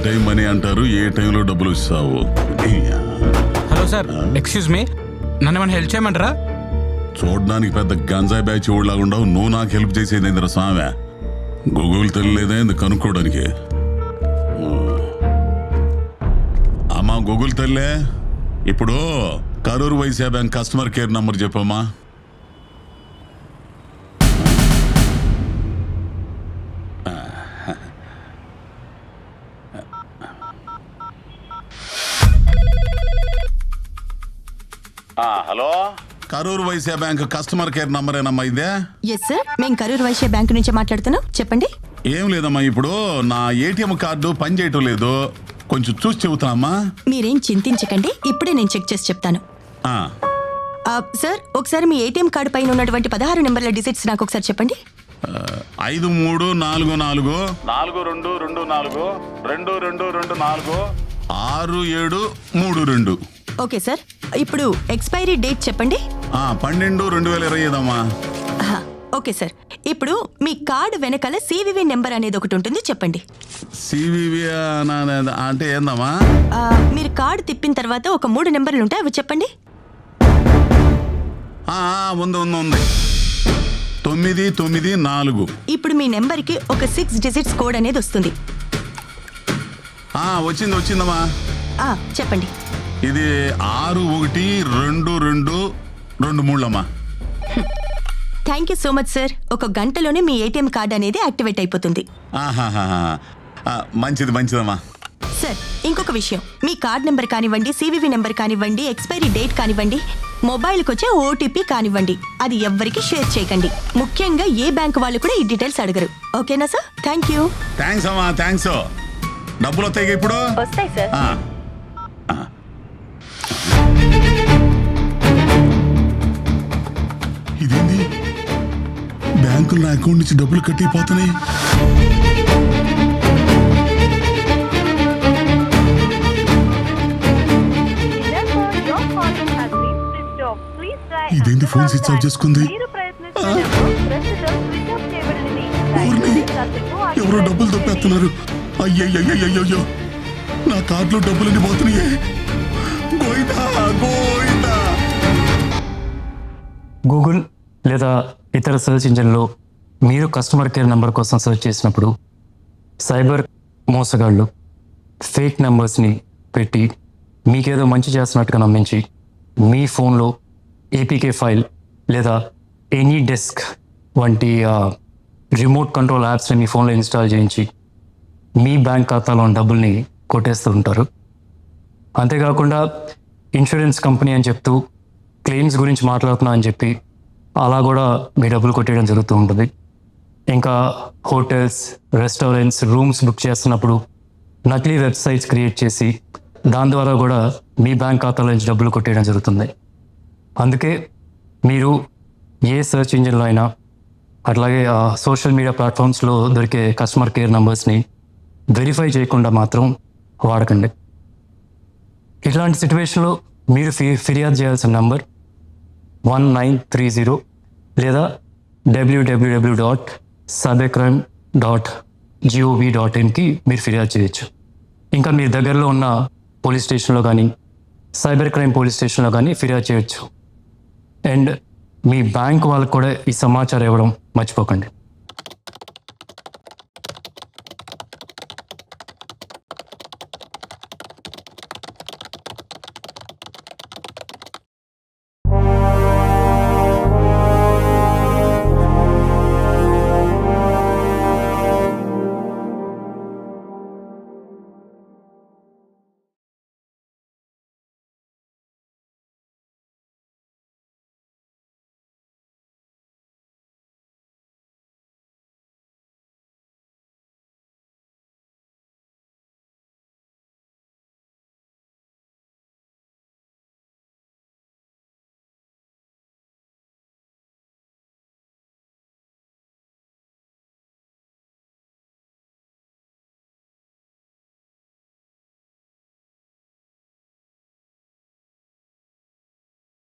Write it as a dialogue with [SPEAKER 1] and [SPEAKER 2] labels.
[SPEAKER 1] Time money అంటారు, ఏ టైంలో డబ్బులు ఇస్తావు?
[SPEAKER 2] హలో సార్, ఎక్స్క్యూజ్ మీ, నన్ను ఏమైనా హెల్ప్ చేయమంటారా?
[SPEAKER 1] చూడడానికి పెద్ద గంజాయి బ్యాచ్ ఊళ్ళలాగా ఉండవు, నువ్వు నాకు హెల్ప్ చేసేది ఏందిరా స్వామి? గూగుల్ తెలియలేదా ఇంత కనుక్కోవడానికి? అమ్మా గూగుల్ తల్లే, ఇప్పుడు Karur Vysya bank customer care number చెప్పమ్మా. Hello, Karur Vysya bank customer care number ఏనమ్మా ఇదే?
[SPEAKER 3] ఎస్ సార్, మేము కరూర్ వైశ్య బ్యాంక్ నుంచి మాట్లాడుతున్నాం, చెప్పండి.
[SPEAKER 1] ఏం లేదమ్మా, ఇప్పుడు నా ఏటీఎం కార్డు పనిచేయటం లేదు, కొంచెం చూసి చెబుతామా?
[SPEAKER 3] మీరేం చింతించకండి, ఇప్పుడే నేను చెక్ చేసి చెప్తాను. సార్, ఒకసారి మీ ఏటీఎం కార్డు పైన ఉన్నటువంటి 16 నెంబర్ల డిజిట్స్ నాకు ఒకసారి చెప్పండి.
[SPEAKER 1] 5344 4224 2224 6732.
[SPEAKER 3] ఓకే సార్, ఇప్పుడు ఎక్స్పైరీ డేట్ చెప్పండి.
[SPEAKER 1] 12/2025 అమ్మా.
[SPEAKER 3] ఓకే సార్, ఇప్పుడు మీ కార్డు వెనకాల సివివి నెంబర్ అనేది ఒకటి ఉంటుంది, చెప్పండి.
[SPEAKER 1] సివివి అంటే ఏందమ్మా?
[SPEAKER 3] మీరు కార్డు తిప్పిన తర్వాత ఒక 3 నెంబర్లు ఉంటాయి, అవి చెప్పండి.
[SPEAKER 1] ఉంది 994.
[SPEAKER 3] ఇప్పుడు మీ నెంబర్కి ఒక 6 డిజిట్స్ కోడ్ అనేది వస్తుంది.
[SPEAKER 1] వచ్చిందమ్మా.
[SPEAKER 3] చెప్పండి.
[SPEAKER 1] ఇది 612223 అమ్మా.
[SPEAKER 3] Thank you so much sir, ఒక గంటలోనే మీ ఏటీఎం కార్డు అనేది యాక్టివేట్ అయిపోతుంది.
[SPEAKER 1] మంచిదమ్మా.
[SPEAKER 3] సార్, ఇంకొక విషయం, మీ కార్డ్ నెంబర్ కానివ్వండి, సివివి నెంబర్ కానివ్వండి, ఎక్స్పైరీ డేట్ కానివ్వండి, మొబైల్కి వచ్చే ఓటీపీ కానివ్వండి, అది ఎవ్వరికి షేర్ చేయకండి. ముఖ్యంగా ఏ బ్యాంక్ వాళ్ళు కూడా ఈ డీటెయిల్స్ అడగరు. ఓకేనా సార్? Thank you.
[SPEAKER 1] థ్యాంక్స్ అమ్మా, థ్యాంక్స్. డబ్బులు వస్తాయి ఇప్పుడు?
[SPEAKER 3] వస్తాయి సార్.
[SPEAKER 1] ఇదేంది, బ్యాంకులో నా అకౌంట్ నుంచి డబ్బులు కట్టిపోతున్నాయి. ఇదేంటి, ఫోన్ స్విచ్ ఆఫ్ చేసుకుంది? ఎవరో డబ్బులు తప్పేస్తున్నారు. అయ్యయ్యో, నా కార్డులో డబ్బులన్నీ పోతున్నాయే.
[SPEAKER 4] గూగుల్ లేదా ఇతర సెర్చ్ ఇంజిన్లో మీరు కస్టమర్ కేర్ నెంబర్ కోసం సెర్చ్ చేసినప్పుడు సైబర్ మోసగాళ్ళు ఫేక్ నెంబర్స్ని పెట్టి మీకేదో మంచి చేస్తున్నట్టుగా నమ్మించి మీ ఫోన్లో ఏపీకే ఫైల్ లేదా ఎనీ డెస్క్ వంటి రిమోట్ కంట్రోల్ యాప్స్ని మీ ఫోన్లో ఇన్స్టాల్ చేయించి మీ బ్యాంక్ ఖాతాలో డబ్బుల్ని కొట్టేస్తూ ఉంటారు. అంతేకాకుండా ఇన్సూరెన్స్ కంపెనీ అని చెప్తూ క్లెయిమ్స్ గురించి మాట్లాడుతున్నా అని చెప్పి అలా కూడా మీ డబ్బులు కొట్టేయడం జరుగుతూ ఉంటుంది. ఇంకా హోటల్స్, రెస్టారెంట్స్, రూమ్స్ బుక్ చేస్తున్నప్పుడు నకిలీ వెబ్సైట్స్ క్రియేట్ చేసి దాని ద్వారా కూడా మీ బ్యాంక్ ఖాతాలో నుంచి డబ్బులు కొట్టేయడం జరుగుతుంది. అందుకే మీరు ఏ సెర్చ్ ఇంజిన్లో అయినా అట్లాగే సోషల్ మీడియా ప్లాట్ఫామ్స్లో దొరికే కస్టమర్ కేర్ నెంబర్స్ని వెరిఫై చేయకుండా మాత్రం వాడకండి. ఇట్లాంటి సిచ్యువేషన్లో మీరు ఫిర్యాదు చేయాల్సిన నంబర్ 1930 లేదా www.cybercrime.gov.in మీరు ఫిర్యాదు చేయొచ్చు. ఇంకా మీ దగ్గరలో ఉన్న పోలీస్ స్టేషన్లో కానీ సైబర్ క్రైమ్ పోలీస్ స్టేషన్లో కానీ ఫిర్యాదు చేయొచ్చు. అండ్ మీ బ్యాంక్ వాళ్ళకు కూడా ఈ సమాచారం ఇవ్వడం మర్చిపోకండి.